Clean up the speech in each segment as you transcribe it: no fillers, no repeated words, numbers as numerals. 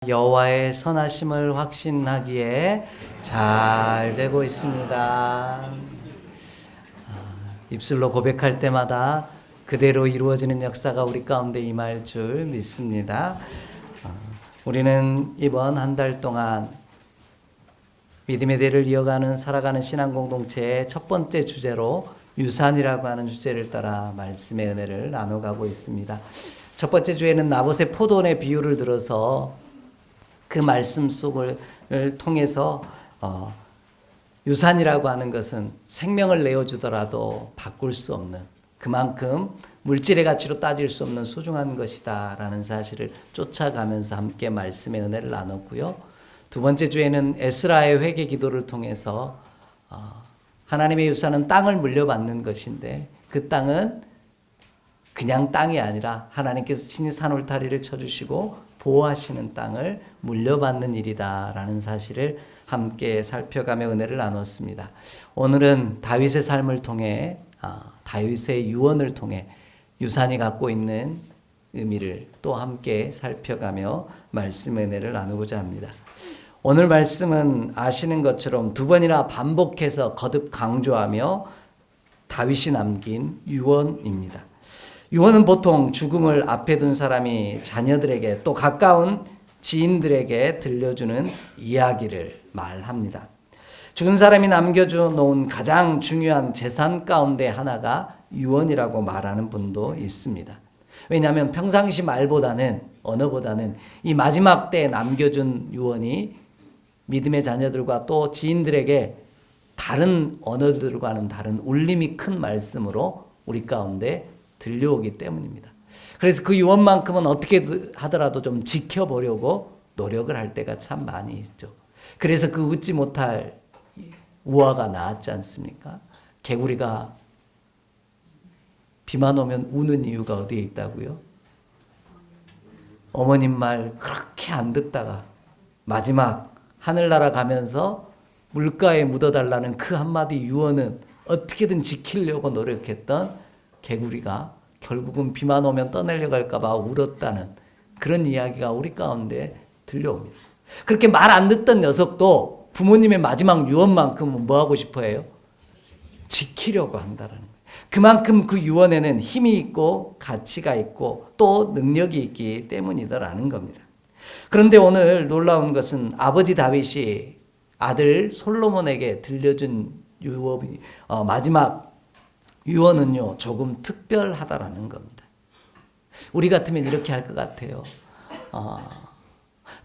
여호와의 선하심을 확신하기에 잘 되고 있습니다. 입술로 고백할 때마다 그대로 이루어지는 역사가 우리 가운데 임할 줄 믿습니다. 우리는 이번 한 달 동안 믿음의 대를 이어가는 살아가는 신앙 공동체의 첫 번째 주제로 유산이라고 하는 주제를 따라 말씀의 은혜를 나눠가고 있습니다. 첫 번째 주에는 나봇의 포도원의 비유를 들어서 그 말씀 속을 통해서 유산이라고 하는 것은 생명을 내어주더라도 바꿀 수 없는, 그만큼 물질의 가치로 따질 수 없는 소중한 것이다 라는 사실을 쫓아가면서 함께 말씀의 은혜를 나눴고요. 두 번째 주에는 에스라의 회개 기도를 통해서 하나님의 유산은 땅을 물려받는 것인데, 그 땅은 그냥 땅이 아니라 하나님께서 친히 산울타리를 쳐주시고 보호하시는 땅을 물려받는 일이다 라는 사실을 함께 살펴가며 은혜를 나눴습니다. 오늘은 다윗의 삶을 통해, 다윗의 유언을 통해 유산이 갖고 있는 의미를 또 함께 살펴가며 말씀의 은혜를 나누고자 합니다. 오늘 말씀은 아시는 것처럼 두 번이나 반복해서 거듭 강조하며 다윗이 남긴 유언입니다. 유언은 보통 죽음을 앞에 둔 사람이 자녀들에게 또 가까운 지인들에게 들려주는 이야기를 말합니다. 죽은 사람이 남겨놓은 가장 중요한 재산 가운데 하나가 유언이라고 말하는 분도 있습니다. 왜냐하면 평상시 말보다는, 언어보다는 이 마지막 때에 남겨준 유언이 믿음의 자녀들과 또 지인들에게 다른 언어들과는 다른 울림이 큰 말씀으로 우리 가운데 들려오기 때문입니다. 그래서 그 유언만큼은 어떻게 하더라도 좀 지켜보려고 노력을 할 때가 참 많이 있죠. 그래서 그 웃지 못할 우화가 나왔지 않습니까? 개구리가 비만 오면 우는 이유가 어디에 있다고요? 어머님 말 그렇게 안 듣다가 마지막 하늘나라 가면서 물가에 묻어달라는 그 한마디 유언은 어떻게든 지키려고 노력했던 개구리가 결국은 비만 오면 떠내려고 할까봐 울었다는 그런 이야기가 우리 가운데 들려옵니다. 그렇게 말 안 듣던 녀석도 부모님의 마지막 유언만큼은 뭐 하고 싶어 해요? 지키려고 한다는 거예요. 그만큼 그 유언에는 힘이 있고 가치가 있고 또 능력이 있기 때문이다라는 겁니다. 그런데 오늘 놀라운 것은 아버지 다윗이 아들 솔로몬에게 들려준 마지막 유언은요, 조금 특별하다라는 겁니다. 우리 같으면 이렇게 할 것 같아요.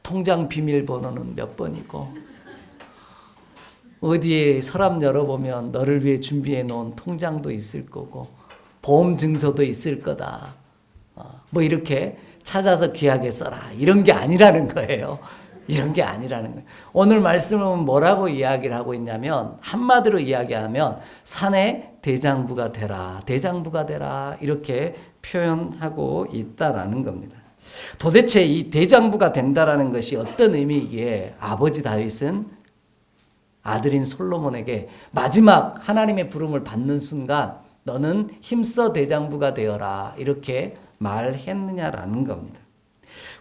통장 비밀번호는 몇 번이고, 어디에 서랍 열어보면 너를 위해 준비해 놓은 통장도 있을 거고, 보험 증서도 있을 거다. 뭐 이렇게 찾아서 귀하게 써라. 이런 게 아니라는 거예요. 이런 게 아니라는 거예요. 오늘 말씀은 뭐라고 이야기를 하고 있냐면, 한마디로 이야기하면 산의 대장부가 되라, 대장부가 되라 이렇게 표현하고 있다라는 겁니다. 도대체 이 대장부가 된다라는 것이 어떤 의미이기에 아버지 다윗은 아들인 솔로몬에게 마지막 하나님의 부름을 받는 순간 너는 힘써 대장부가 되어라 이렇게 말했느냐라는 겁니다.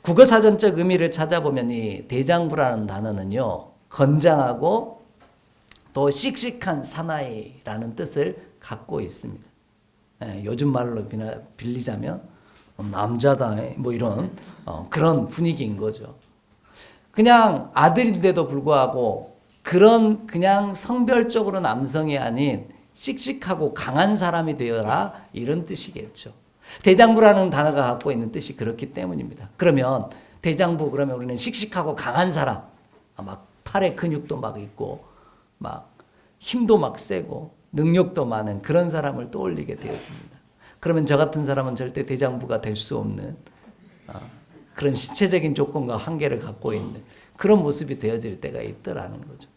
국어사전적 의미를 찾아보면 이 대장부라는 단어는요, 건장하고 또 씩씩한 사나이라는 뜻을 갖고 있습니다. 요즘 말로 빌리자면 남자다 뭐 이런 그런 분위기인 거죠. 그냥 아들인데도 불구하고 그런 그냥 성별적으로 남성이 아닌 씩씩하고 강한 사람이 되어라 이런 뜻이겠죠. 대장부라는 단어가 갖고 있는 뜻이 그렇기 때문입니다. 그러면 대장부 그러면 우리는 씩씩하고 강한 사람, 막 팔에 근육도 막 있고 막 힘도 막 세고 능력도 많은 그런 사람을 떠올리게 되어집니다. 그러면 저 같은 사람은 절대 대장부가 될 수 없는 그런 신체적인 조건과 한계를 갖고 있는 그런 모습이 되어질 때가 있더라는 거죠.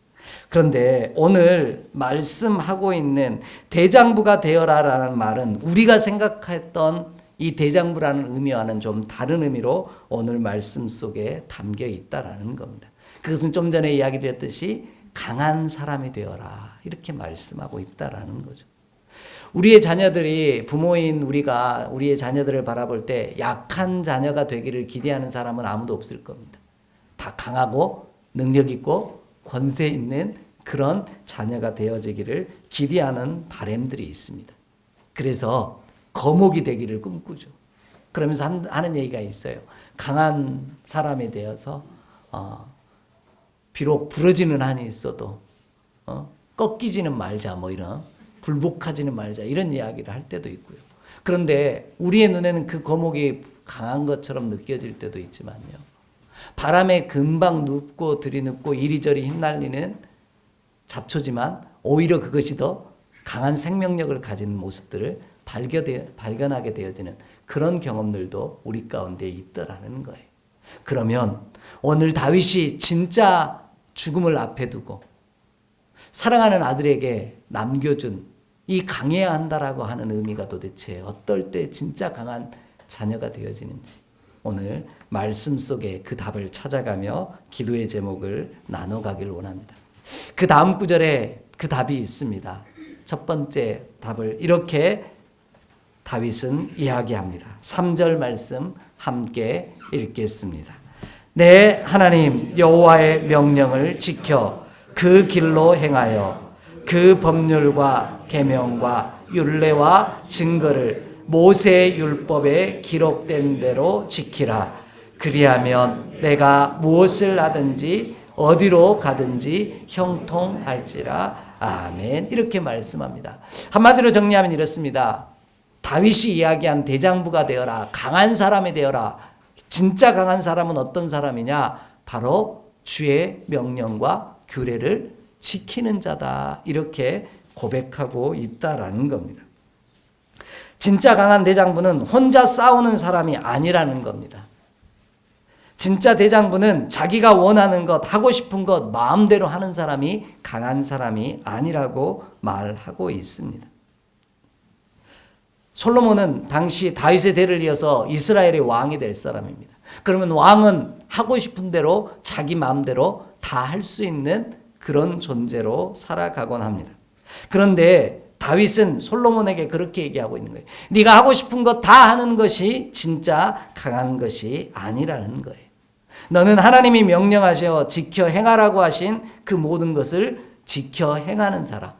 그런데 오늘 말씀하고 있는 대장부가 되어라라는 말은 우리가 생각했던 이 대장부라는 의미와는 좀 다른 의미로 오늘 말씀 속에 담겨 있다라는 겁니다. 그것은 좀 전에 이야기 드렸듯이 강한 사람이 되어라 이렇게 말씀하고 있다라는 거죠. 우리의 자녀들이, 부모인 우리가 우리의 자녀들을 바라볼 때 약한 자녀가 되기를 기대하는 사람은 아무도 없을 겁니다. 다 강하고 능력 있고 권세 있는 그런 자녀가 되어지기를 기대하는 바람들이 있습니다. 그래서 거목이 되기를 꿈꾸죠. 그러면서 하는 얘기가 있어요. 강한 사람에 대해서 비록 부러지는 한이 있어도 꺾이지는 말자, 뭐 이런 굴복하지는 말자, 이런 이야기를 할 때도 있고요. 그런데 우리의 눈에는 그 거목이 강한 것처럼 느껴질 때도 있지만요, 바람에 금방 눕고 들이눕고 이리저리 휘날리는 잡초지만 오히려 그것이 더 강한 생명력을 가진 모습들을 발견하게 되어지는 그런 경험들도 우리 가운데 있더라는 거예요. 그러면 오늘 다윗이 진짜 죽음을 앞에 두고 사랑하는 아들에게 남겨준 이 강해야 한다라고 하는 의미가 도대체 어떨 때 진짜 강한 자녀가 되어지는지, 오늘 말씀 속에 그 답을 찾아가며 기도의 제목을 나눠가길 원합니다. 그 다음 구절에 그 답이 있습니다. 첫 번째 답을 이렇게 다윗은 이야기합니다. 3절 말씀 함께 읽겠습니다. 내 하나님 여호와의 명령을 지켜 그 길로 행하여 그 법률과 계명과 율례와 증거를 모세의 율법에 기록된 대로 지키라. 그리하면 내가 무엇을 하든지 어디로 가든지 형통할지라. 아멘. 이렇게 말씀합니다. 한마디로 정리하면 이렇습니다. 다윗이 이야기한 대장부가 되어라, 강한 사람이 되어라. 진짜 강한 사람은 어떤 사람이냐? 바로 주의 명령과 규례를 지키는 자다. 이렇게 고백하고 있다라는 겁니다. 진짜 강한 대장부는 혼자 싸우는 사람이 아니라는 겁니다. 진짜 대장부는 자기가 원하는 것, 하고 싶은 것 마음대로 하는 사람이 강한 사람이 아니라고 말하고 있습니다. 솔로몬은 당시 다윗의 대를 이어서 이스라엘의 왕이 될 사람입니다. 그러면 왕은 하고 싶은 대로 자기 마음대로 다 할 수 있는 그런 존재로 살아가곤 합니다. 그런데 다윗은 솔로몬에게 그렇게 얘기하고 있는 거예요. 네가 하고 싶은 것 다 하는 것이 진짜 강한 것이 아니라는 거예요. 너는 하나님이 명령하셔 지켜 행하라고 하신 그 모든 것을 지켜 행하는 사람,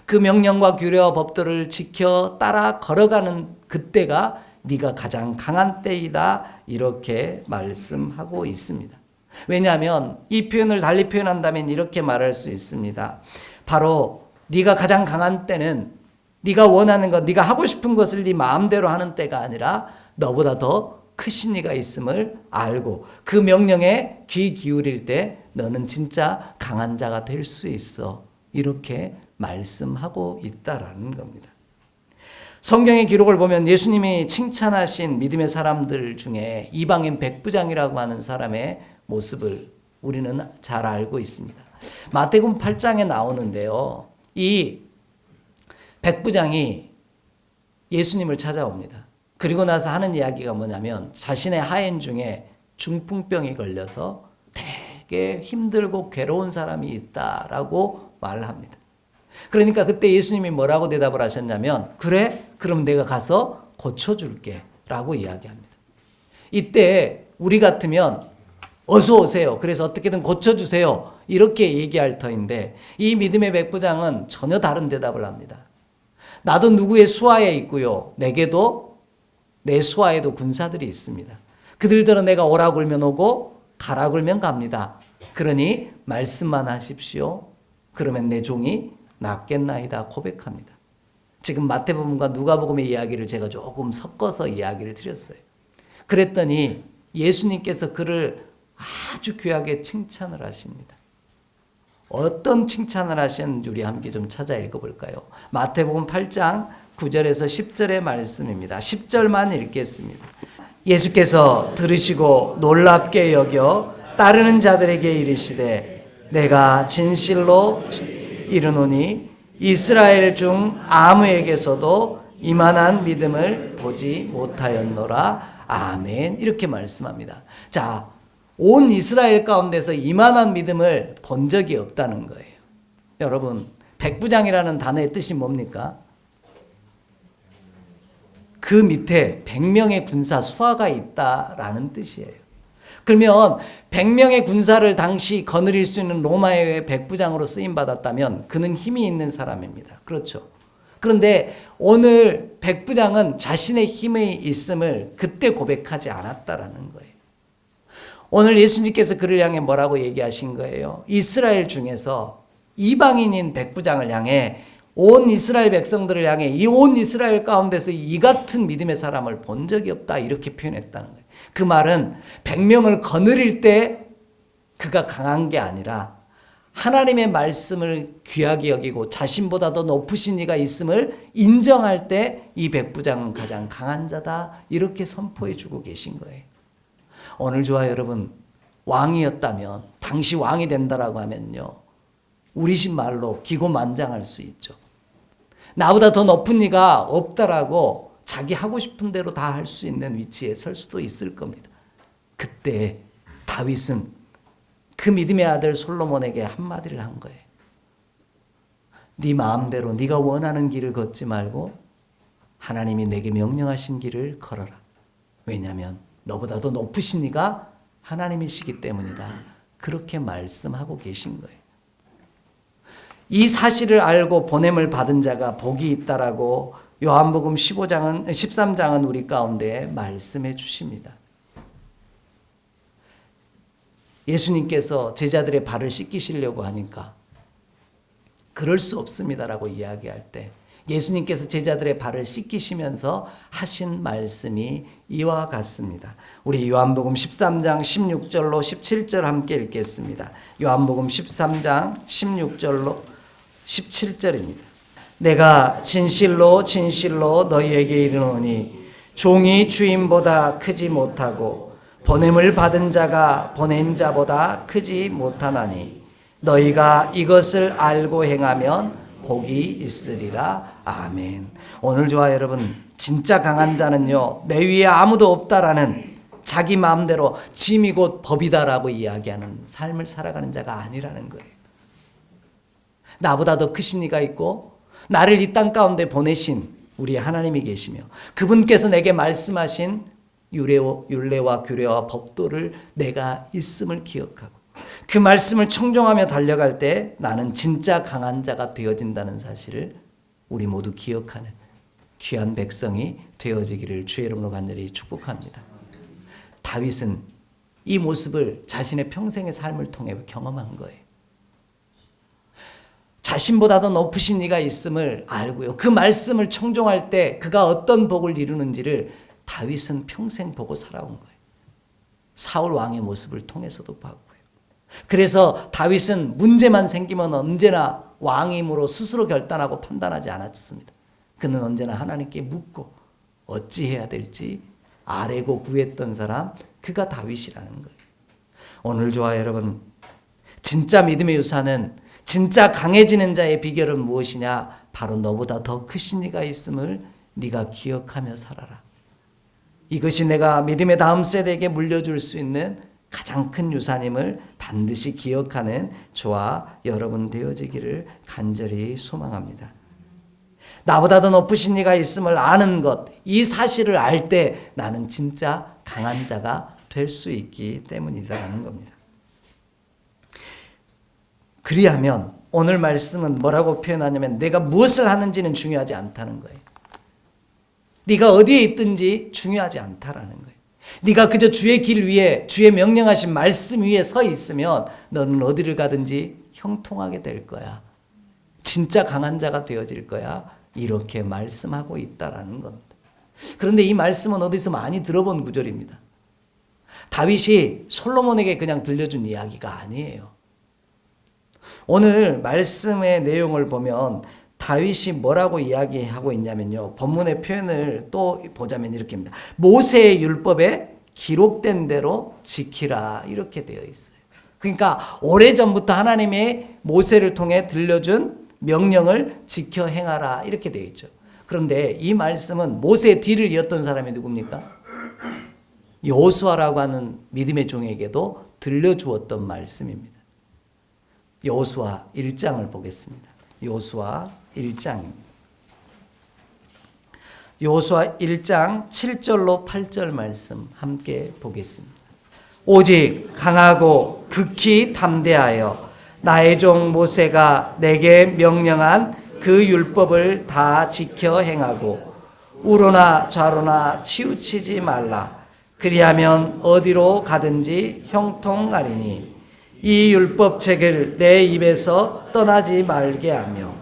그 명령과 규례와 법도를 지켜 따라 걸어가는 그때가 네가 가장 강한 때이다. 이렇게 말씀하고 있습니다. 왜냐하면 이 표현을 달리 표현한다면 이렇게 말할 수 있습니다. 바로 네가 가장 강한 때는 네가 원하는 것, 네가 하고 싶은 것을 네 마음대로 하는 때가 아니라 너보다 더 크신 이가 있음을 알고 그 명령에 귀 기울일 때 너는 진짜 강한 자가 될 수 있어. 이렇게 말씀하고 있다라는 겁니다. 성경의 기록을 보면 예수님이 칭찬하신 믿음의 사람들 중에 이방인 백부장이라고 하는 사람의 모습을 우리는 잘 알고 있습니다. 마태복음 8장에 나오는데요. 이 백부장이 예수님을 찾아옵니다. 그리고 나서 하는 이야기가 뭐냐면 자신의 하인 중에 중풍병이 걸려서 되게 힘들고 괴로운 사람이 있다라고 말합니다. 그러니까 그때 예수님이 뭐라고 대답을 하셨냐면 그래? 그럼 내가 가서 고쳐줄게 라고 이야기합니다. 이때 우리 같으면 어서 오세요. 그래서 어떻게든 고쳐주세요. 이렇게 얘기할 터인데 이 믿음의 백부장은 전혀 다른 대답을 합니다. 나도 누구의 수하에 있고요. 내게도 내 수하에도 군사들이 있습니다. 그들들은 내가 오라 그러면 오고 가라 그러면 갑니다. 그러니 말씀만 하십시오. 그러면 내 종이 낫겠나이다 고백합니다. 지금 마태복음과 누가복음의 이야기를 제가 조금 섞어서 이야기를 드렸어요. 그랬더니 예수님께서 그를 아주 귀하게 칭찬을 하십니다. 어떤 칭찬을 하셨는지 우리 함께 좀 찾아 읽어볼까요? 마태복음 8장 9절에서 10절의 말씀입니다. 10절만 읽겠습니다. 예수께서 들으시고 놀랍게 여겨 따르는 자들에게 이르시되 내가 진실로 이르노니 이스라엘 중 아무에게서도 이만한 믿음을 보지 못하였노라. 아멘. 이렇게 말씀합니다. 자, 온 이스라엘 가운데서 이만한 믿음을 본 적이 없다는 거예요. 여러분, 백부장이라는 단어의 뜻이 뭡니까? 그 밑에 100명의 군사 수하가 있다라는 뜻이에요. 그러면 100명의 군사를 당시 거느릴 수 있는 로마의 백부장으로 쓰임 받았다면 그는 힘이 있는 사람입니다. 그렇죠. 그런데 오늘 백부장은 자신의 힘의 있음을 그때 고백하지 않았다라는 거예요. 오늘 예수님께서 그를 향해 뭐라고 얘기하신 거예요? 이스라엘 중에서 이방인인 백부장을 향해 온 이스라엘 백성들을 향해 이 온 이스라엘 가운데서 이 같은 믿음의 사람을 본 적이 없다 이렇게 표현했다는 거예요. 그 말은 100명을 거느릴 때 그가 강한 게 아니라 하나님의 말씀을 귀하게 여기고 자신보다 더 높으신 이가 있음을 인정할 때 이 백부장은 가장 강한 자다 이렇게 선포해 주고 계신 거예요. 오늘 저와 여러분 왕이었다면 당시 왕이 된다라고 하면요 우리식 말로 기고만장할 수 있죠. 나보다 더 높은 이가 없다라고 자기 하고 싶은 대로 다 할 수 있는 위치에 설 수도 있을 겁니다. 그때 다윗은 그 믿음의 아들 솔로몬에게 한마디를 한 거예요. 네 마음대로 네가 원하는 길을 걷지 말고 하나님이 내게 명령하신 길을 걸어라. 왜냐하면 너보다 더 높으신 이가 하나님이시기 때문이다. 그렇게 말씀하고 계신 거예요. 이 사실을 알고 보냄을 받은 자가 복이 있다라고 요한복음 13장은 우리 가운데 말씀해 주십니다. 예수님께서 제자들의 발을 씻기시려고 하니까 그럴 수 없습니다라고 이야기할 때 예수님께서 제자들의 발을 씻기시면서 하신 말씀이 이와 같습니다. 우리 요한복음 13장 16절로 17절 함께 읽겠습니다. 요한복음 13장 16절로 17절입니다. 내가 진실로 진실로 너희에게 이르노니 종이 주인보다 크지 못하고 보냄을 받은 자가 보낸 자보다 크지 못하나니 너희가 이것을 알고 행하면 복이 있으리라. 아멘. 오늘 저와 여러분 진짜 강한 자는요 내 위에 아무도 없다라는 자기 마음대로 짐이 곧 법이다라고 이야기하는 삶을 살아가는 자가 아니라는 거예요. 나보다 더 크신 이가 있고 나를 이 땅 가운데 보내신 우리 하나님이 계시며 그분께서 내게 말씀하신 율례와 규례와 법도를 내가 있음을 기억하고 그 말씀을 청종하며 달려갈 때 나는 진짜 강한 자가 되어진다는 사실을 우리 모두 기억하는 귀한 백성이 되어지기를 주의 이름으로 간절히 축복합니다. 다윗은 이 모습을 자신의 평생의 삶을 통해 경험한 거예요. 자신보다 더 높으신 이가 있음을 알고요. 그 말씀을 청종할 때 그가 어떤 복을 이루는지를 다윗은 평생 보고 살아온 거예요. 사울 왕의 모습을 통해서도 봤고요. 그래서 다윗은 문제만 생기면 언제나 왕임으로 스스로 결단하고 판단하지 않았습니다. 그는 언제나 하나님께 묻고 어찌해야 될지 아뢰고 구했던 사람, 그가 다윗이라는 거예요. 오늘 저와 여러분, 진짜 믿음의 유산은 진짜 강해지는 자의 비결은 무엇이냐? 바로 너보다 더 크신 이가 있음을 네가 기억하며 살아라. 이것이 내가 믿음의 다음 세대에게 물려줄 수 있는 가장 큰 유산임을 반드시 기억하는 저와 여러분 되어지기를 간절히 소망합니다. 나보다 더 높으신 이가 있음을 아는 것, 이 사실을 알 때 나는 진짜 강한 자가 될 수 있기 때문이라는 겁니다. 그리하면 오늘 말씀은 뭐라고 표현하냐면 내가 무엇을 하는지는 중요하지 않다는 거예요. 네가 어디에 있든지 중요하지 않다라는 거예요. 네가 그저 주의 길 위에 주의 명령하신 말씀 위에 서 있으면 너는 어디를 가든지 형통하게 될 거야. 진짜 강한 자가 되어질 거야. 이렇게 말씀하고 있다라는 겁니다. 그런데 이 말씀은 어디서 많이 들어본 구절입니다. 다윗이 솔로몬에게 그냥 들려준 이야기가 아니에요. 오늘 말씀의 내용을 보면 다윗이 뭐라고 이야기하고 있냐면요. 본문의 표현을 또 보자면 이렇게입니다. 모세의 율법에 기록된 대로 지키라 이렇게 되어 있어요. 그러니까 오래전부터 하나님의 모세를 통해 들려준 명령을 지켜 행하라 이렇게 되어 있죠. 그런데 이 말씀은 모세의 뒤를 이었던 사람이 누굽니까? 여호수아라고 하는 믿음의 종에게도 들려주었던 말씀입니다. 여호수아 1장을 보겠습니다. 여호수아 1장입니다. 여호수아 1장 7절로 8절 말씀 함께 보겠습니다. 오직 강하고 극히 담대하여 나의 종 모세가 내게 명령한 그 율법을 다 지켜 행하고 우로나 좌로나 치우치지 말라. 그리하면 어디로 가든지 형통하리니 이 율법책을 내 입에서 떠나지 말게 하며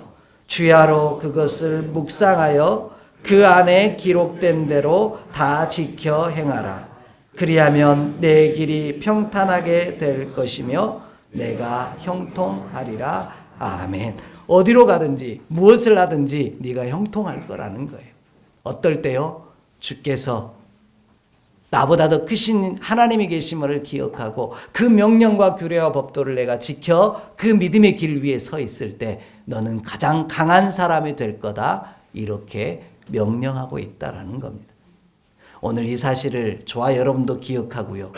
주야로 그것을 묵상하여 그 안에 기록된 대로 다 지켜 행하라. 그리하면 내 길이 평탄하게 될 것이며 내가 형통하리라. 아멘. 어디로 가든지 무엇을 하든지 네가 형통할 거라는 거예요. 어떨 때요? 주께서 나보다 더 크신 하나님이 계심을 기억하고 그 명령과 규례와 법도를 내가 지켜 그 믿음의 길 위에 서 있을 때 너는 가장 강한 사람이 될 거다. 이렇게 명령하고 있다라는 겁니다. 오늘 이 사실을 저와 여러분도 기억하고요.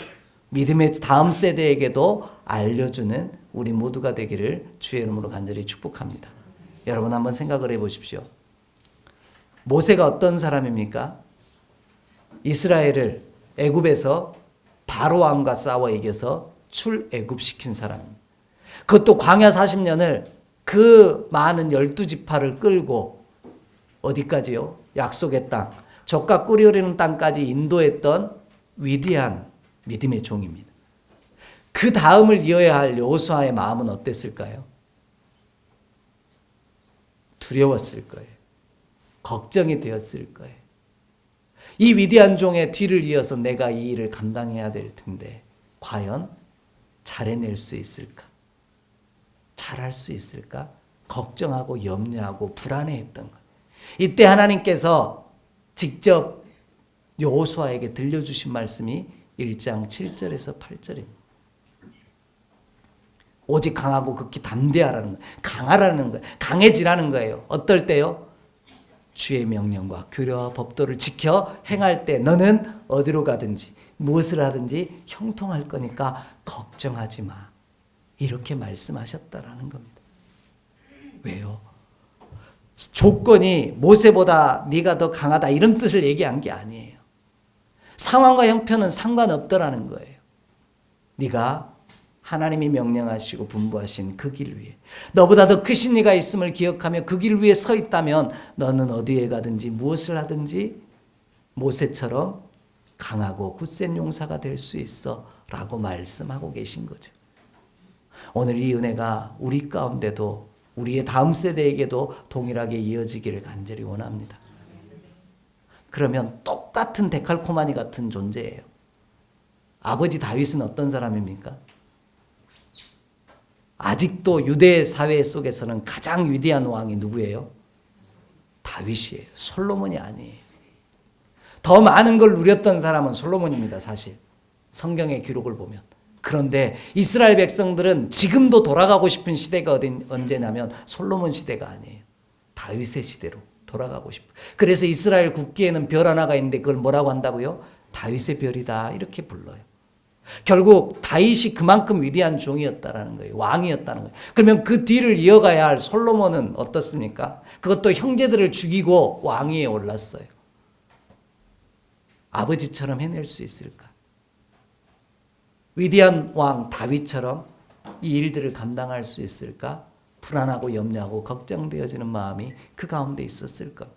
믿음의 다음 세대에게도 알려주는 우리 모두가 되기를 주의 이름으로 간절히 축복합니다. 여러분 한번 생각을 해보십시오. 모세가 어떤 사람입니까? 이스라엘을 애굽에서 바로 왕과 싸워 이겨서 출애굽시킨 사람입니다. 그것도 광야 40년을 그 많은 12지파를 끌고 어디까지요? 약속의 땅, 젖과 꿀이 흐르는 땅까지 인도했던 위대한 믿음의 종입니다. 그 다음을 이어야 할 여호수아의 마음은 어땠을까요? 두려웠을 거예요. 걱정이 되었을 거예요. 이 위대한 종의 뒤를 이어서 내가 이 일을 감당해야 될 텐데 과연 잘 해낼 수 있을까? 잘할 수 있을까? 걱정하고 염려하고 불안해했던 거예요. 이때 하나님께서 직접 여호수아에게 들려주신 말씀이 1장 7절에서 8절입니다. 오직 강하고 극히 담대하라는 거예요. 강하라는 거예요. 강해지라는 거예요. 어떨 때요? 주의 명령과 규례와 법도를 지켜 행할 때 너는 어디로 가든지 무엇을 하든지 형통할 거니까 걱정하지 마. 이렇게 말씀하셨다라는 겁니다. 왜요? 조건이 모세보다 네가 더 강하다 이런 뜻을 얘기한 게 아니에요. 상황과 형편은 상관없더라는 거예요. 네가 하나님이 명령하시고 분부하신 그 길 위에 너보다 더 크신 이가 있음을 기억하며 그 길 위에 서 있다면 너는 어디에 가든지 무엇을 하든지 모세처럼 강하고 굳센 용사가 될 수 있어 라고 말씀하고 계신 거죠. 오늘 이 은혜가 우리 가운데도 우리의 다음 세대에게도 동일하게 이어지기를 간절히 원합니다. 그러면 똑같은 데칼코마니 같은 존재예요. 아버지 다윗은 어떤 사람입니까? 아직도 유대 사회 속에서는 가장 위대한 왕이 누구예요? 다윗이에요. 솔로몬이 아니에요. 더 많은 걸 누렸던 사람은 솔로몬입니다. 사실 성경의 기록을 보면. 그런데 이스라엘 백성들은 지금도 돌아가고 싶은 시대가 언제냐면 솔로몬 시대가 아니에요. 다윗의 시대로 돌아가고 싶어요. 그래서 이스라엘 국기에는 별 하나가 있는데 그걸 뭐라고 한다고요? 다윗의 별이다 이렇게 불러요. 결국 다윗이 그만큼 위대한 종이었다라는 거예요. 왕이었다는 거예요. 그러면 그 뒤를 이어가야 할 솔로몬은 어떻습니까? 그것도 형제들을 죽이고 왕위에 올랐어요. 아버지처럼 해낼 수 있을까? 위대한 왕 다윗처럼 이 일들을 감당할 수 있을까? 불안하고 염려하고 걱정되어지는 마음이 그 가운데 있었을 것.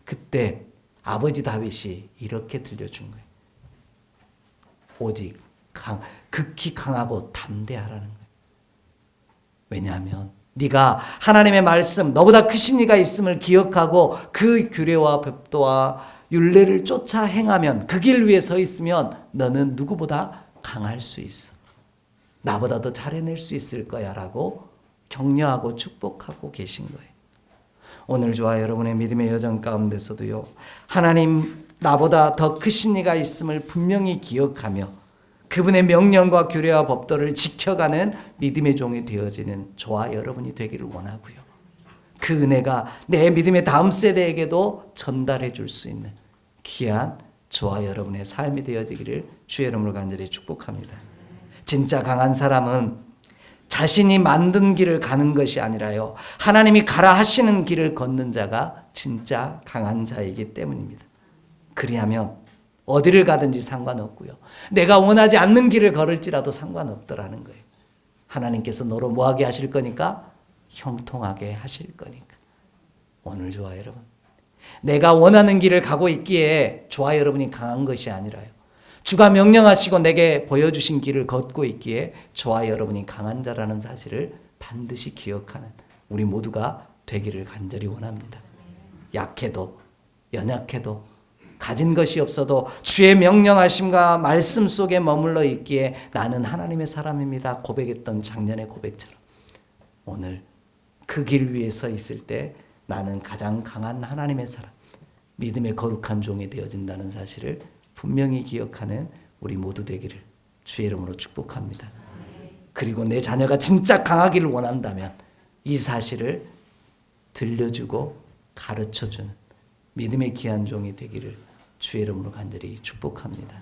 그때 아버지 다윗이 이렇게 들려준 거예요. 오직 극히 강하고 담대하라는 거예요. 왜냐하면 네가 하나님의 말씀 너보다 크신 이가 있음을 기억하고 그 규례와 법도와 율례를 쫓아 행하면 그 길 위에 서 있으면 너는 누구보다 강할 수 있어. 나보다 더 잘 해낼 수 있을 거야 라고 격려하고 축복하고 계신 거예요. 오늘 저와 여러분의 믿음의 여정 가운데서도요. 하나님 나보다 더 크신 이가 있음을 분명히 기억하며 그분의 명령과 규례와 법도를 지켜가는 믿음의 종이 되어지는 저와 여러분이 되기를 원하고요. 그 은혜가 내 믿음의 다음 세대에게도 전달해 줄 수 있는 귀한 저와 여러분의 삶이 되어지기를 주의 이름으로 간절히 축복합니다. 진짜 강한 사람은 자신이 만든 길을 가는 것이 아니라요. 하나님이 가라 하시는 길을 걷는 자가 진짜 강한 자이기 때문입니다. 그리하면 어디를 가든지 상관없고요. 내가 원하지 않는 길을 걸을지라도 상관없더라는 거예요. 하나님께서 너로 뭐하게 하실 거니까? 형통하게 하실 거니까. 오늘 저와 여러분, 내가 원하는 길을 가고 있기에 저와 여러분이 강한 것이 아니라요, 주가 명령하시고 내게 보여주신 길을 걷고 있기에 저와 여러분이 강한 자라는 사실을 반드시 기억하는 우리 모두가 되기를 간절히 원합니다. 약해도 연약해도 가진 것이 없어도 주의 명령하심과 말씀 속에 머물러 있기에 나는 하나님의 사람입니다 고백했던 작년의 고백처럼 오늘 그 길 위에 서 있을 때 나는 가장 강한 하나님의 사람, 믿음의 거룩한 종이 되어진다는 사실을 분명히 기억하는 우리 모두 되기를 주의 이름으로 축복합니다. 그리고 내 자녀가 진짜 강하기를 원한다면 이 사실을 들려주고 가르쳐주는 믿음의 귀한 종이 되기를 주의 이름으로 간절히 축복합니다.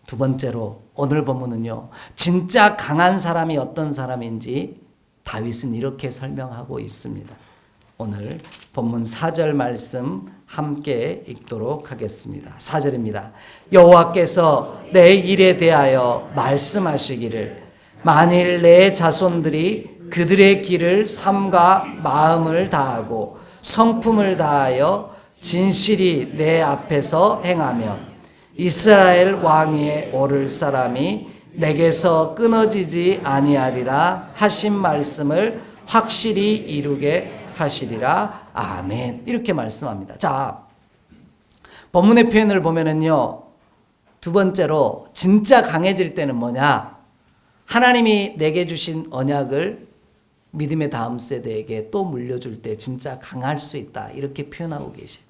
두 번째로 오늘 본문은요, 진짜 강한 사람이 어떤 사람인지 다윗은 이렇게 설명하고 있습니다. 오늘 본문 4절 말씀 함께 읽도록 하겠습니다. 4절입니다. 여호와께서 내 일에 대하여 말씀하시기를 만일 내 자손들이 그들의 길을 삼가 마음을 다하고 성품을 다하여 진실이 내 앞에서 행하면 이스라엘 왕위에 오를 사람이 내게서 끊어지지 아니하리라 하신 말씀을 확실히 이루게 하시리라. 아멘. 이렇게 말씀합니다. 자, 본문의 표현을 보면은요, 두 번째로 진짜 강해질 때는 뭐냐? 하나님이 내게 주신 언약을 믿음의 다음 세대에게 또 물려줄 때 진짜 강할 수 있다. 이렇게 표현하고 계셔요.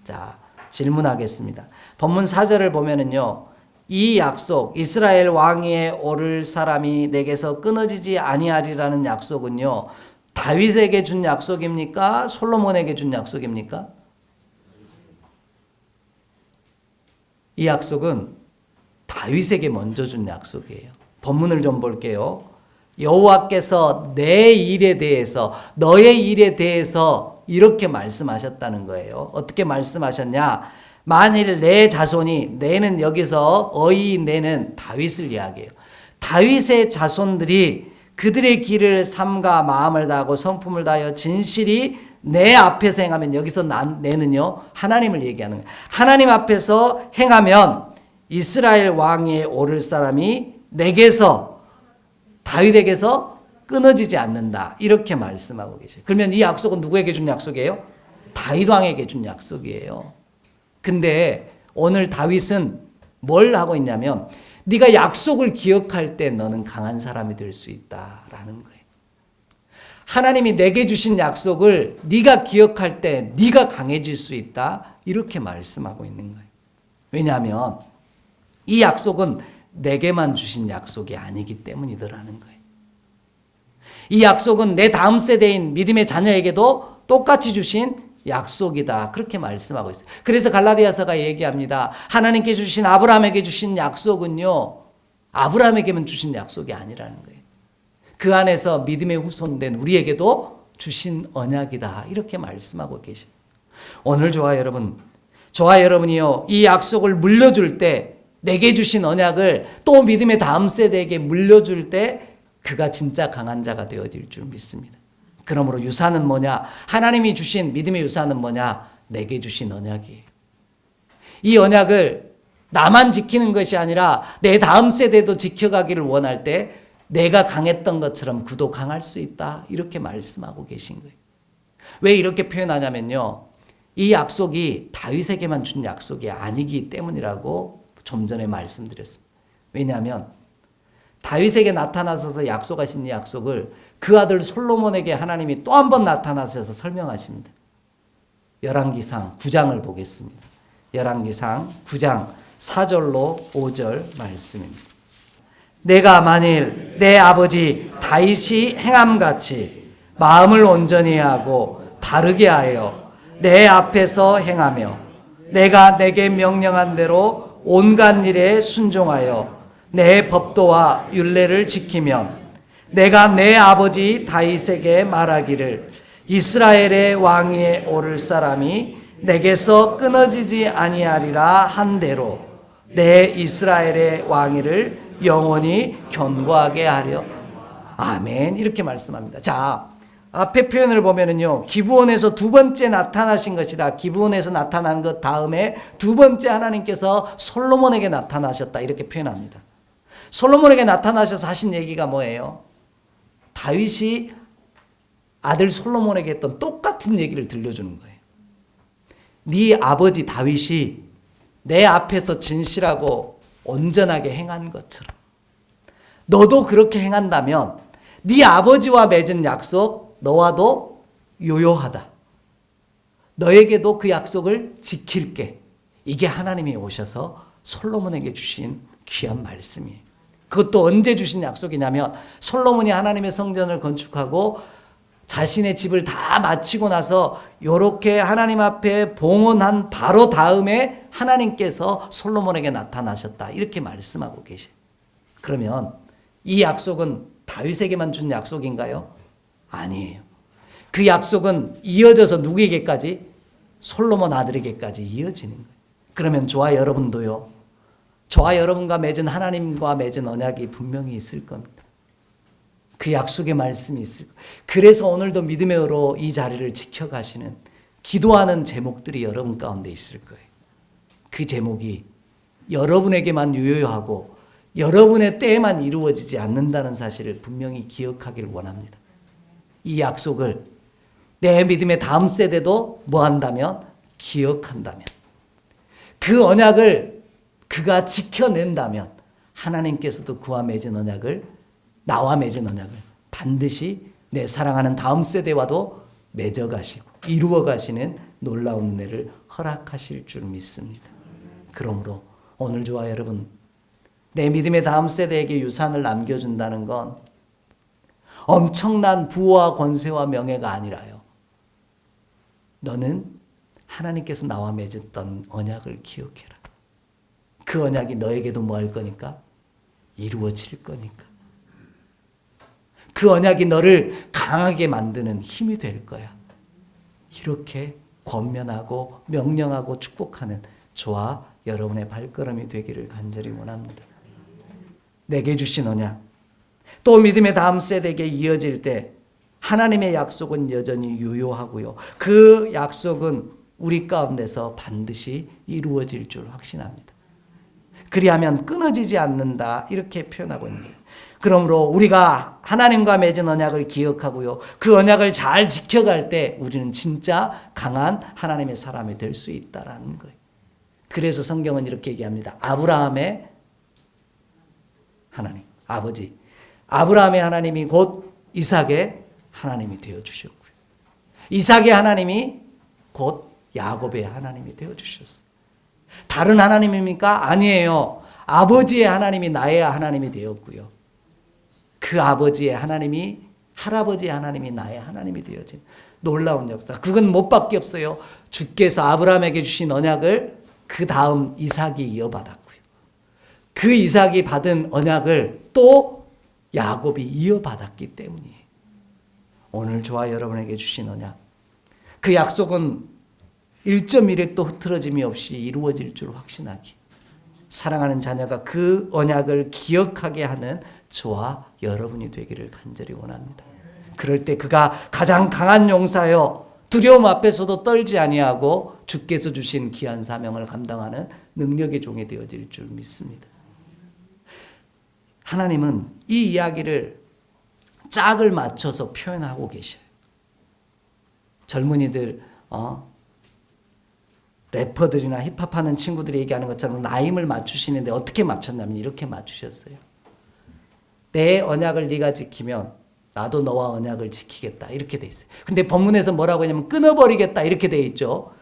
자, 질문하겠습니다. 본문 4절을 보면은요, 이 약속, 이스라엘 왕위에 오를 사람이 내게서 끊어지지 아니하리라는 약속은요, 다윗에게 준 약속입니까? 솔로몬에게 준 약속입니까? 이 약속은 다윗에게 먼저 준 약속이에요. 본문을 좀 볼게요. 여호와께서 내 일에 대해서, 너의 일에 대해서 이렇게 말씀하셨다는 거예요. 어떻게 말씀하셨냐? 만일 내 자손이, 내는 여기서 내는 다윗을 이야기해요. 다윗의 자손들이 그들의 길을 삼가 마음을 다하고 성품을 다하여 진실이 내 앞에서 행하면, 여기서 내는요, 하나님을 얘기하는 거예요. 하나님 앞에서 행하면 이스라엘 왕위에 오를 사람이 내게서, 다윗에게서 끊어지지 않는다. 이렇게 말씀하고 계셔요. 그러면 이 약속은 누구에게 준 약속이에요? 다윗 왕에게 준 약속이에요. 근데 오늘 다윗은 뭘 하고 있냐면, 네가 약속을 기억할 때 너는 강한 사람이 될 수 있다라는 거예요. 하나님이 내게 주신 약속을 네가 기억할 때 네가 강해질 수 있다, 이렇게 말씀하고 있는 거예요. 왜냐하면 이 약속은 내게만 주신 약속이 아니기 때문이더라는 거예요. 이 약속은 내 다음 세대인 믿음의 자녀에게도 똑같이 주신 약속이다, 그렇게 말씀하고 있어요. 그래서 갈라디아서가 얘기합니다. 하나님께 주신, 아브라함에게 주신 약속은요, 아브라함에게만 주신 약속이 아니라는 거예요. 그 안에서 믿음의 후손된 우리에게도 주신 언약이다, 이렇게 말씀하고 계셔요. 오늘 저와 여러분이요, 이 약속을 물려줄 때, 내게 주신 언약을 또 믿음의 다음 세대에게 물려줄 때 그가 진짜 강한 자가 되어질 줄 믿습니다. 그러므로 유산은 뭐냐? 하나님이 주신 믿음의 유산은 뭐냐? 내게 주신 언약이에요. 이 언약을 나만 지키는 것이 아니라 내 다음 세대도 지켜가기를 원할 때 내가 강했던 것처럼 그도 강할 수 있다, 이렇게 말씀하고 계신 거예요. 왜 이렇게 표현하냐면요, 이 약속이 다윗에게만 준 약속이 아니기 때문이라고 좀 전에 말씀드렸습니다. 왜냐하면 다윗에게 나타나셔서 약속하신 이 약속을 그 아들 솔로몬에게 하나님이 또 한 번 나타나셔서 설명하십니다. 열왕기상 9장을 보겠습니다. 열왕기상 9장 4절로 5절 말씀입니다. 내가 만일 내 아버지 다윗이 행함같이 마음을 온전히 하고 바르게 하여 내 앞에서 행하며 내가 내게 명령한 대로 온갖 일에 순종하여 내 법도와 율례를 지키면 내가 내 아버지 다윗에게 말하기를 이스라엘의 왕위에 오를 사람이 내게서 끊어지지 아니하리라 한 대로 내 이스라엘의 왕위를 영원히 견고하게 하려. 아멘. 이렇게 말씀합니다. 자, 앞에 표현을 보면은요, 기브온에서 두 번째 나타나신 것이다. 기브온에서 나타난 것 다음에 두 번째 하나님께서 솔로몬에게 나타나셨다. 이렇게 표현합니다. 솔로몬에게 나타나셔서 하신 얘기가 뭐예요? 다윗이 아들 솔로몬에게 했던 똑같은 얘기를 들려주는 거예요. 네 아버지 다윗이 내 앞에서 진실하고 온전하게 행한 것처럼 너도 그렇게 행한다면 네 아버지와 맺은 약속 너와도 유효하다. 너에게도 그 약속을 지킬게. 이게 하나님이 오셔서 솔로몬에게 주신 귀한 말씀이에요. 그것도 언제 주신 약속이냐면 솔로몬이 하나님의 성전을 건축하고 자신의 집을 다 마치고 나서 이렇게 하나님 앞에 봉헌한 바로 다음에 하나님께서 솔로몬에게 나타나셨다. 이렇게 말씀하고 계셔요. 그러면 이 약속은 다윗에게만 준 약속인가요? 아니에요. 그 약속은 이어져서 누구에게까지? 솔로몬 아들에게까지 이어지는 거예요. 그러면 저와 여러분도요. 저와 여러분과 맺은 하나님과 맺은 언약이 분명히 있을 겁니다. 그 약속의 말씀이 있을 거예요. 그래서 오늘도 믿음의 으로 이 자리를 지켜가시는 기도하는 제목들이 여러분 가운데 있을 거예요. 그 제목이 여러분에게만 유효하고 여러분의 때에만 이루어지지 않는다는 사실을 분명히 기억하길 원합니다. 이 약속을 내 믿음의 다음 세대도 뭐 한다면? 기억한다면. 그 언약을 그가 지켜낸다면 하나님께서도 그와 맺은 언약을, 나와 맺은 언약을 반드시 내 사랑하는 다음 세대와도 맺어가시고 이루어가시는 놀라운 은혜를 허락하실 줄 믿습니다. 그러므로 오늘 저와 여러분, 내 믿음의 다음 세대에게 유산을 남겨준다는 건 엄청난 부와 권세와 명예가 아니라요. 너는 하나님께서 나와 맺었던 언약을 기억해라. 그 언약이 너에게도 뭐 할 거니까? 이루어질 거니까. 그 언약이 너를 강하게 만드는 힘이 될 거야. 이렇게 권면하고 명령하고 축복하는 저와 여러분의 발걸음이 되기를 간절히 원합니다. 내게 주신 언약, 또 믿음의 다음 세대에게 이어질 때 하나님의 약속은 여전히 유효하고요. 그 약속은 우리 가운데서 반드시 이루어질 줄 확신합니다. 그리하면 끊어지지 않는다. 이렇게 표현하고 있는 거예요. 그러므로 우리가 하나님과 맺은 언약을 기억하고요. 그 언약을 잘 지켜갈 때 우리는 진짜 강한 하나님의 사람이 될 수 있다라는 거예요. 그래서 성경은 이렇게 얘기합니다. 아브라함의 하나님, 아버지. 아브라함의 하나님이 곧 이삭의 하나님이 되어주셨고요. 이삭의 하나님이 곧 야곱의 하나님이 되어주셨어요. 다른 하나님입니까? 아니에요. 아버지의 하나님이 나의 하나님이 되었고요. 그 아버지의 하나님이, 할아버지의 하나님이 나의 하나님이 되어진 놀라운 역사. 그건 못 밖에 없어요. 주께서 아브라함에게 주신 언약을 그 다음 이삭이 이어받았고요. 그 이삭이 받은 언약을 또 야곱이 이어받았기 때문이에요. 오늘 저와 여러분에게 주신 언약, 그 약속은 1.1획도 흐트러짐이 없이 이루어질 줄 확신하기, 사랑하는 자녀가 그 언약을 기억하게 하는 저와 여러분이 되기를 간절히 원합니다. 그럴 때 그가 가장 강한 용사여 두려움 앞에서도 떨지 아니하고 주께서 주신 귀한 사명을 감당하는 능력의 종이 되어질 줄 믿습니다. 하나님은 이 이야기를 짝을 맞춰서 표현하고 계셔요. 젊은이들, 래퍼들이나 힙합하는 친구들이 얘기하는 것처럼 라임을 맞추시는데 어떻게 맞췄냐면 이렇게 맞추셨어요. 내 언약을 네가 지키면 나도 너와 언약을 지키겠다. 이렇게 돼 있어요. 근데 본문에서 뭐라고 하냐면 끊어버리겠다. 이렇게 돼 있죠.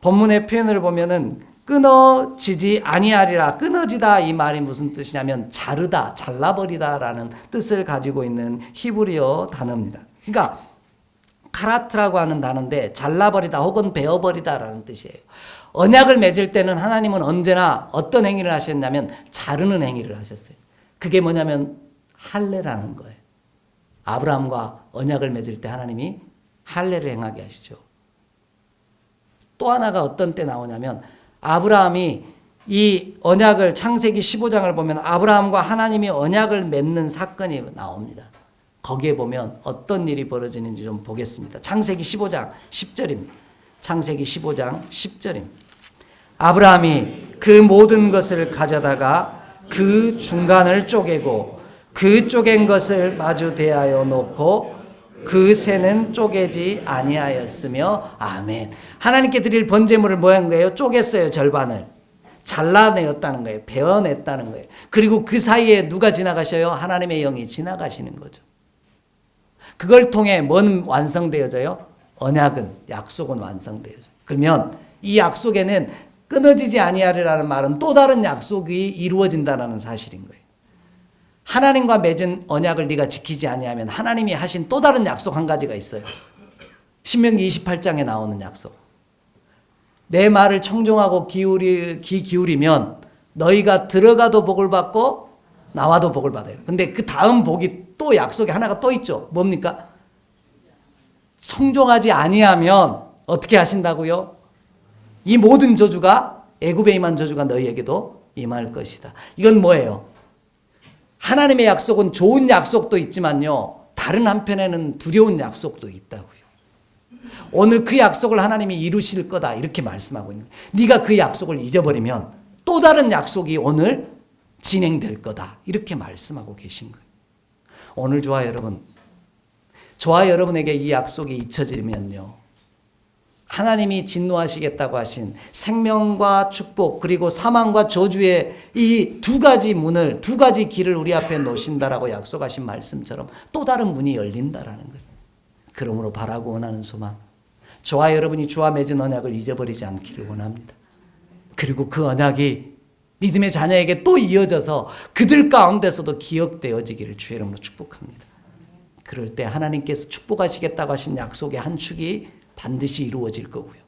본문의 표현을 보면은 끊어지지 아니하리라. 끊어지다 이 말이 무슨 뜻이냐면 자르다, 잘라버리다라는 뜻을 가지고 있는 히브리어 단어입니다. 그러니까 카라트라고 하는 단어인데 잘라버리다 혹은 베어버리다라는 뜻이에요. 언약을 맺을 때는 하나님은 언제나 어떤 행위를 하셨냐면 자르는 행위를 하셨어요. 그게 뭐냐면 할례라는 거예요. 아브라함과 언약을 맺을 때 하나님이 할례를 행하게 하시죠. 또 하나가 어떤 때 나오냐면 아브라함이 이 언약을 창세기 15장을 보면 아브라함과 하나님이 언약을 맺는 사건이 나옵니다. 거기에 보면 어떤 일이 벌어지는지 좀 보겠습니다. 창세기 15장 10절입니다. 창세기 15장 10절입니다. 아브라함이 그 모든 것을 가져다가 그 중간을 쪼개고 그 쪼갠 것을 마주 대하여 놓고 그 새는 쪼개지 아니하였으며 아멘. 하나님께 드릴 번제물을 뭐 한 거예요? 쪼갰어요. 절반을. 잘라내었다는 거예요. 베어냈다는 거예요. 그리고 그 사이에 누가 지나가셔요? 하나님의 영이 지나가시는 거죠. 그걸 통해 뭔 완성되어져요? 언약은, 약속은 완성되어져요. 그러면 이 약속에는 끊어지지 아니하리라는 말은 또 다른 약속이 이루어진다는 사실인 거예요. 하나님과 맺은 언약을 네가 지키지 아니하면 하나님이 하신 또 다른 약속 한 가지가 있어요. 신명기 28장에 나오는 약속. 내 말을 청종하고 귀 기울이면 너희가 들어가도 복을 받고 나와도 복을 받아요. 근데 그 다음 복이 또 약속이 하나가 또 있죠. 뭡니까? 청종하지 아니하면 어떻게 하신다고요? 이 모든 저주가 애굽에 임한 저주가 너희에게도 임할 것이다. 이건 뭐예요? 하나님의 약속은 좋은 약속도 있지만요. 다른 한편에는 두려운 약속도 있다고요. 오늘 그 약속을 하나님이 이루실 거다 이렇게 말씀하고 있는 거예요. 네가 그 약속을 잊어버리면 또 다른 약속이 오늘 진행될 거다 이렇게 말씀하고 계신 거예요. 오늘 저와 여러분에게 이 약속이 잊혀지면요. 하나님이 진노하시겠다고 하신 생명과 축복 그리고 사망과 저주의 이 두 가지 문을 두 가지 길을 우리 앞에 놓으신다라고 약속하신 말씀처럼 또 다른 문이 열린다라는 거예요. 그러므로 바라고 원하는 소망 저와 여러분이 주와 맺은 언약을 잊어버리지 않기를 원합니다. 그리고 그 언약이 믿음의 자녀에게 또 이어져서 그들 가운데서도 기억되어지기를 주의 이름으로 축복합니다. 그럴 때 하나님께서 축복하시겠다고 하신 약속의 한 축이 반드시 이루어질 거고요.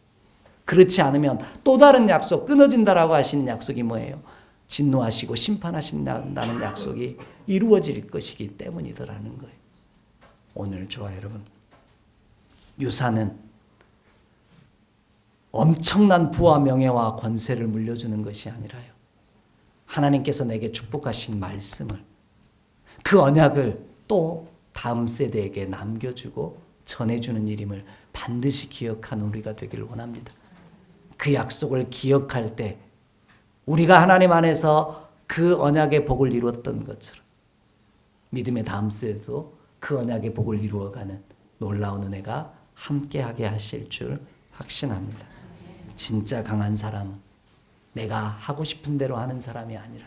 그렇지 않으면 또 다른 약속, 끊어진다라고 하시는 약속이 뭐예요? 진노하시고 심판하신다는 약속이 이루어질 것이기 때문이더라는 거예요. 오늘 저와 여러분, 유산은 엄청난 부와 명예와 권세를 물려주는 것이 아니라요. 하나님께서 내게 축복하신 말씀을, 그 언약을 또 다음 세대에게 남겨주고 전해주는 일임을 반드시 기억하는 우리가 되기를 원합니다. 그 약속을 기억할 때 우리가 하나님 안에서 그 언약의 복을 이루었던 것처럼 믿음의 다음 세대도 그 언약의 복을 이루어가는 놀라운 은혜가 함께하게 하실 줄 확신합니다. 진짜 강한 사람은 내가 하고 싶은 대로 하는 사람이 아니라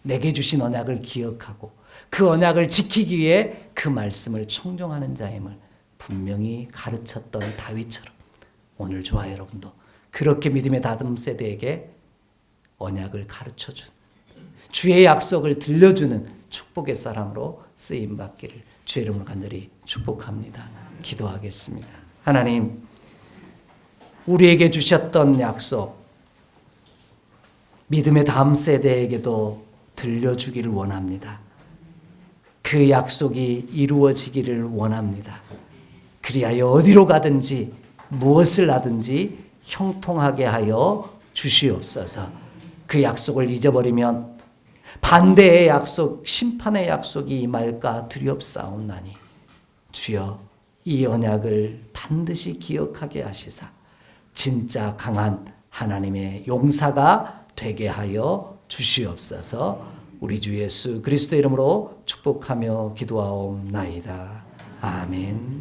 내게 주신 언약을 기억하고 그 언약을 지키기 위해 그 말씀을 청종하는 자임을 분명히 가르쳤던 다윗처럼 오늘 저와 여러분도 그렇게 믿음의 다음 세대에게 언약을 가르쳐준 주의 약속을 들려주는 축복의 사람으로 쓰임받기를 주의 이름으로 간절히 축복합니다. 기도하겠습니다. 하나님, 우리에게 주셨던 약속 믿음의 다음 세대에게도 들려주기를 원합니다. 그 약속이 이루어지기를 원합니다. 그리하여 어디로 가든지 무엇을 하든지 형통하게 하여 주시옵소서. 그 약속을 잊어버리면 반대의 약속, 심판의 약속이 임할까 두렵사옵나니 주여 이 언약을 반드시 기억하게 하시사 진짜 강한 하나님의 용사가 되게 하여 주시옵소서. 우리 주 예수 그리스도 이름으로 축복하며 기도하옵나이다. 아멘.